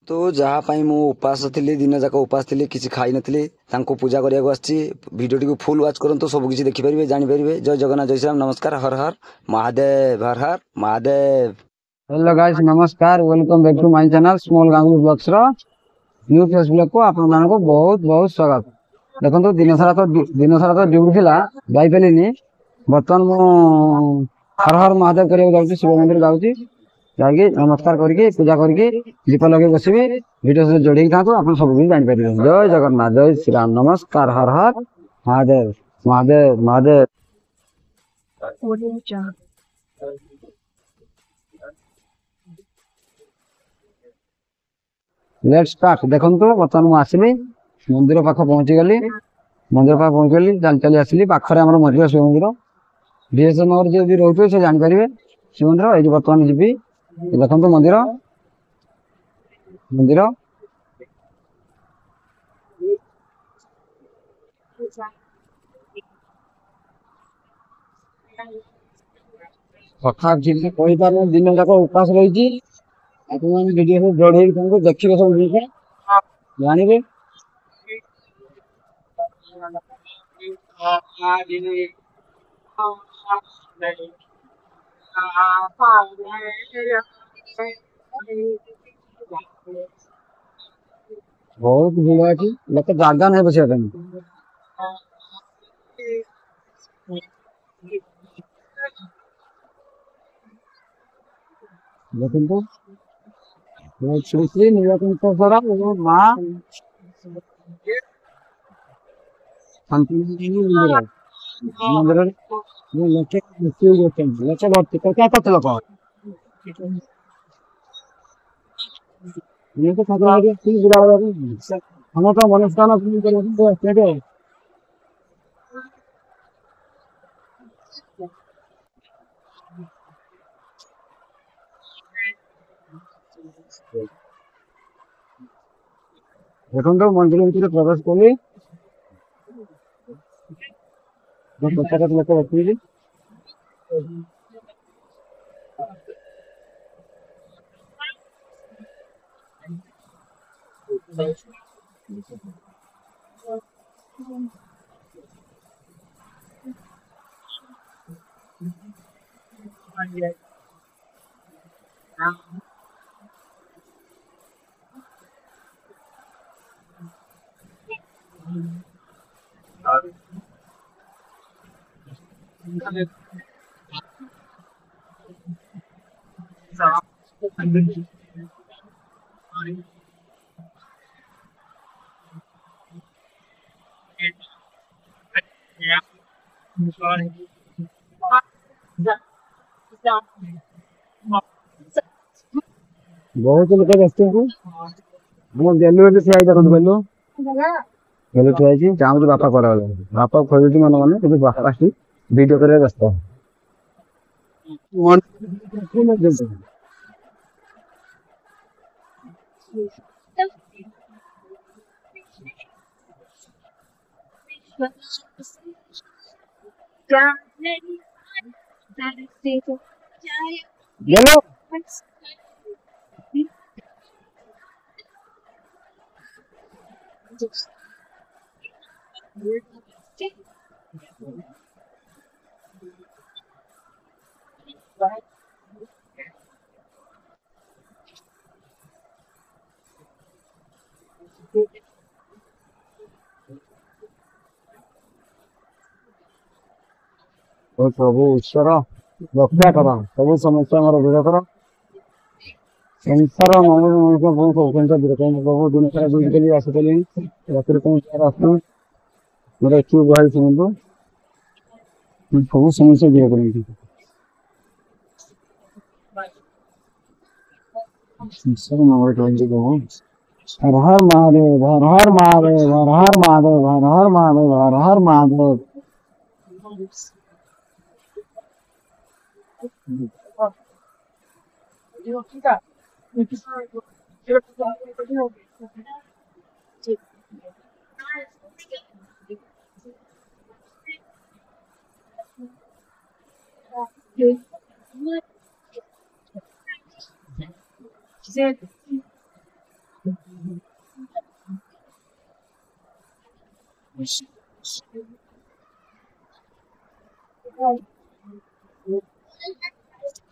तो जहाँ पाई मु उपास थी दिन जाक उपास थी किसी खाई नथी पूजा करने आसी भिडियो टी फुल वाच करंतु सब किसी देखिपारे जानीपारे। जय जगन्नाथ जय श्री राम नमस्कार हर हर महादेव हर हर महादेव। हेलो गाइस नमस्कार welcome back to my channel small Ganguly blogs रो न्यू फेसबुक को आपण मानको बहुत बहुत स्वागत। देखो दिन सारा तो ड्यूटी थिला जाई पेलिनी बर्तमान मु हर हर महादेव करिया जाउची शिव मंदिर जाउची जाके नमस्कार करके पूजा करके दीप लगे बसबी वीडियो से जोड़ी था तो आपण सब भी जानि पारिबे। जय जगन्नाथ जय श्री राम नमस्कार हर हर महादेव महादेव महादेव। Let's start. देखो बर्तमान मुझे आसली मंदिर पाख पहुंची गली मंदिर पाख पहुंची गली चल चली आसली पाखे आम मंदिर शिव मंदिर डीएसएम नगर जी भी रोचे से जानीपारे शिव मंदिर ये बर्तमान जी देखो मंदिर मंदिर कथा कही पार दिन जाक उपास रही वीडियो सब जोड़े देखिए सब जिन जानवे बहुत भीड़ अच्छी लोक जगह नहीं बस देखो श्री श्री नीलकंठेश्वर माँ मंदिर मंदिर लक्ष्य लक्ष्य भक्ति क्या करते लोक ये तो खतरा है कि बुरा हम तो मनस्कामना पूर्ण करते এখন তো মন্দিরের ভিতরে প্রবেশ করলে পতাকা লোক বসিয়ে बहुत लोग बसते हैं हम डेली ठिया देखो कहलु हेलो ठिया चाहूँ बापा कर बापा खोज मन मन कि बापा आसी वीडियो कर व्यस्त हेलो प्रभु ईश्वर रक्षा कर सब समस्या मोर दूर कर संसार मनुष्य दूर कर प्रभु दिन सारा बुझ गली आसली रात आस मेरे चुप भाई शुणु सब समस्या दूर कर संसार मंगल हर हर महादेव हर हर महादेव हर हर महादेव हर हर महादेव हर हर महादेव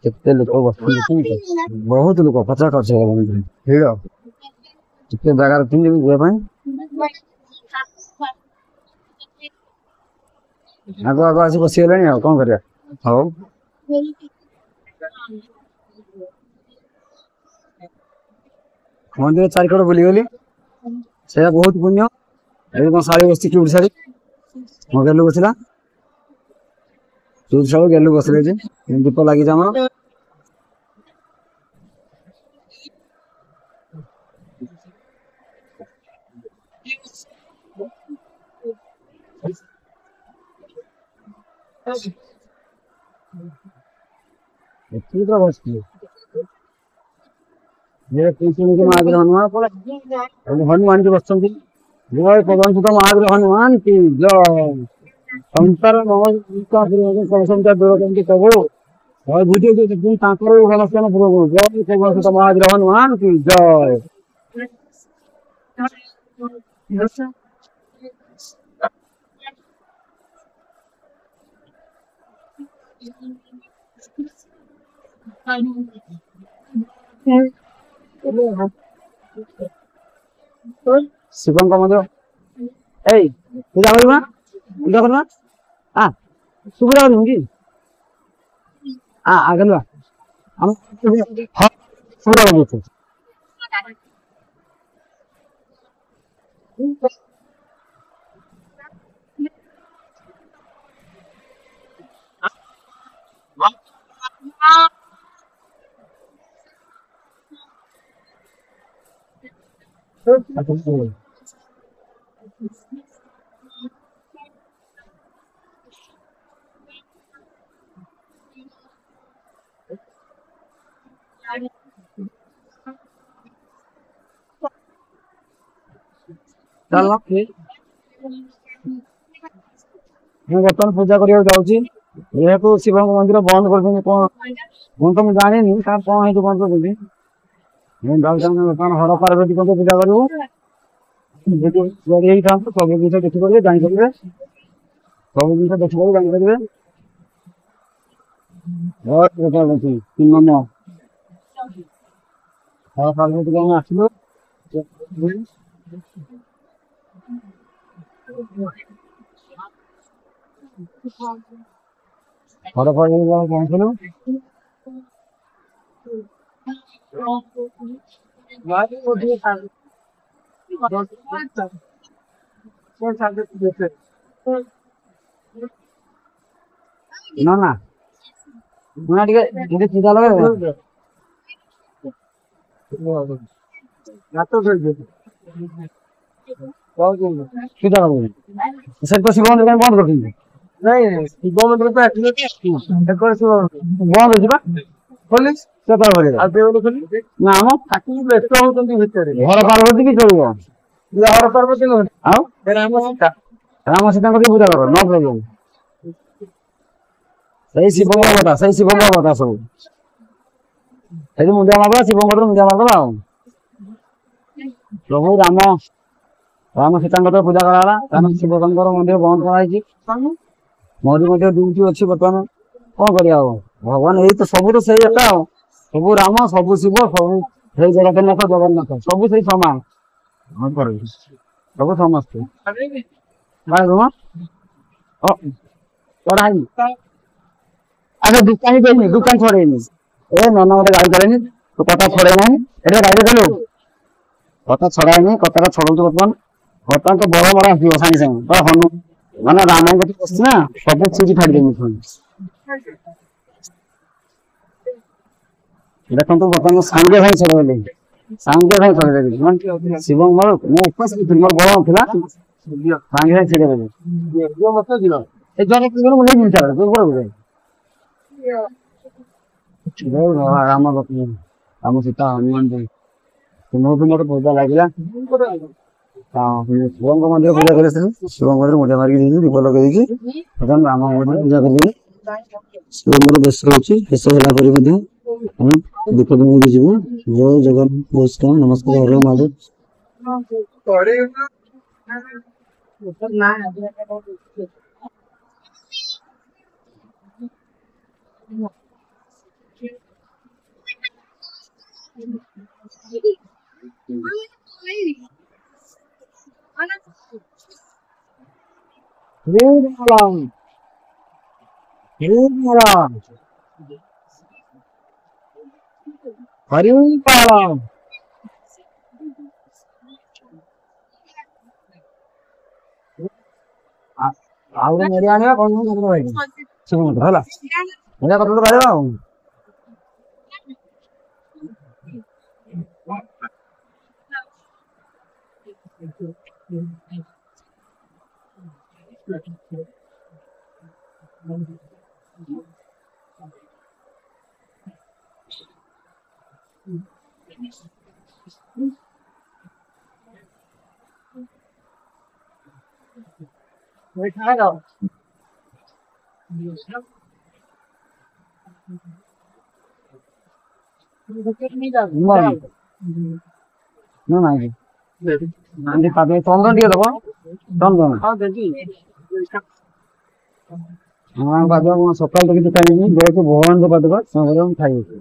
କେତେ ଲୋକ ବସିଛନ୍ତି ବହୁତ ଲୋକ ପଚାଶ ଅଛି ଭିଡ଼ କେତେ ଜାଗାରେ ଥିଲି ଯିବା ପାଇଁ ଆଗ ଆଗ ଆସି ବସିଗଲେଣି ଆଉ କଣ କରିବା ହଉ ମନ୍ଦିର ଚାରିକଡ଼ ବୁଲିଗଲି ସେଇଟା ବହୁତ ପୁଣ୍ୟ ଏବେ କଣ ଶାଢ଼ୀ ବସିଛି ଚୁଡ଼ି ଶାଢ଼ୀ ମୋ ଗେଲୁ ବସିଲା ଚୁଡ଼ି ଶାଢ଼ୀ ଗେଲୁ ବସିଲେ ଯେ ଦୀପ ଲାଗିଛି ଆମର ଏତିକି ତ ବସିଛି महावीर हनुमान जी बसती जय पवन सुत महावीर हनुमान की जय संसार दूर प्रभु भूति जय पवन सुत महावीर हनुमान की जय शिवम का मंदिर ए पूजा करबा आ सुबह होंगी आगलवा हम हां पूरा हो गया चलो बर्तमान पूजा करा जाऊँगी जेहेतु शिव मंदिर बंद कर तो मुझे जानी कौन है बंद कर बर्तमान हर पार्वती को पूजा करूँ सब जिन देखिपारे जापर सब जिन देखिपारे जापर हर पार्वती को आसलु हर पार्वती को पहुँचलु ना ना ना टे पूजा लगे पूजा कर शिव मंदिर बंद कर शिव मंदिर बंद हो घर पार्वती की चलो घर पार्वती राम सीता को पूजा कर नो प्रॉब्लम सही शिव बता सही शिव बता सब मुंडिया मारदा शिव मुंडिया मारदा प्रभु राम राम सीता पूजा कराला शिव मंदिर बंद कराई मोर ड्यूटी अच्छी बर्तमान कौन कर भगवान यही तो सब तो सही एका सब राम सब शिव सब जगन्नाथ जगन्नाथ सब सही समान सब समस्त चढ़ाई अच्छा दुकान ही दुकान छड़ेनी ए नना मत गाड़ी चलेनी तो कथा छड़े ना गाड़ी चलो कथा छड़ाएनी कथा छड़ू बर्तमान बर्तमान तो बड़ बड़ आसो सागे सागे हनु माना राम बस ना सब चीज फाड़देमी देखो तो बर्तमान सांगे भाई छड़े सांगे भाई छड़े शिव मोर उपास मोर बड़ था सांगे भाई छड़े राम राम सीता हनुमान जी मोर पूजा लगे शिव मंदिर पूजा कर शिव मंदिर मुझे मारिक दीप लगे राम मंदिर पूजा कर शिव मोर बेस रोचे बेस होला दीप दीप जीव जय जगन्नाथ नमस्कार हर महादेव హరిపాళం ଆଉ ମେରି ଆଣିବା କଣ ହେଲା ଏଇଟା କଥା ତ ପାଇବା ଆଉ ନାଇଁ ଚନ୍ଦନ ଟିକେ ଦବ ଚନ୍ଦନ ହଁ ବାବା ମୁଁ ସକାଳୁ ତ କିଛି ଖାଇନି ଯେହେତୁ ଭଗବାନଙ୍କ ପାଦବା ମୁଁ ଖାଇବି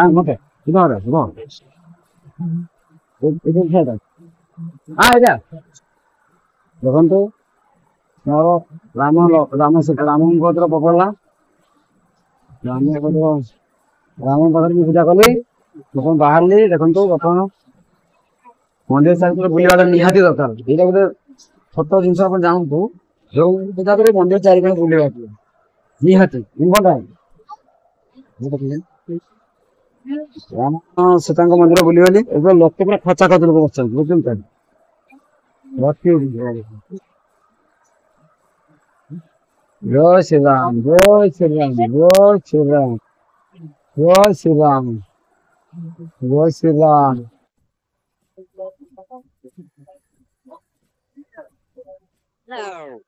ମତେ ଦେଖନ୍ତୁ ମୋର ରାମଙ୍କ ପତ୍ର ପକଡିଲା ରାମ ପାଖରେ ମୁଁ ପୂଜା କଲି ବର୍ତ୍ତମାନ ବାହାରିଲି ଦେଖନ୍ତୁ ବର୍ତ୍ତମାନ ମନ୍ଦିର ଚାରିପଟେ ବୁଲିବାଟା ନିହାତି ଦରକାର ଏଇଟା ଗୋଟେ ଛୋଟ ଜିନିଷ ଆପଣ ଜାଣନ୍ତୁ ଯୋଉ ପୂଜା କରି ମନ୍ଦିର ଚାରିପଟେ ବୁଲିବା ନିହାତି ରାମ ସୀତାଙ୍କ ମନ୍ଦିର ବୁଲିଗଲି ଏବେ ଲୋକ ପୁରା ଖଚା ଖଚ ଲୋକ ବସିଛନ୍ତି ବୁଝୁଛନ୍ତି ଜୟ ଶ୍ରୀରାମ ଜୟ ଶ୍ରୀରାମ ଜୟ ଶ୍ରୀରାମ ଜୟ ଶ୍ରୀରାମ ଜୟ ଶ୍ରୀରାମ No.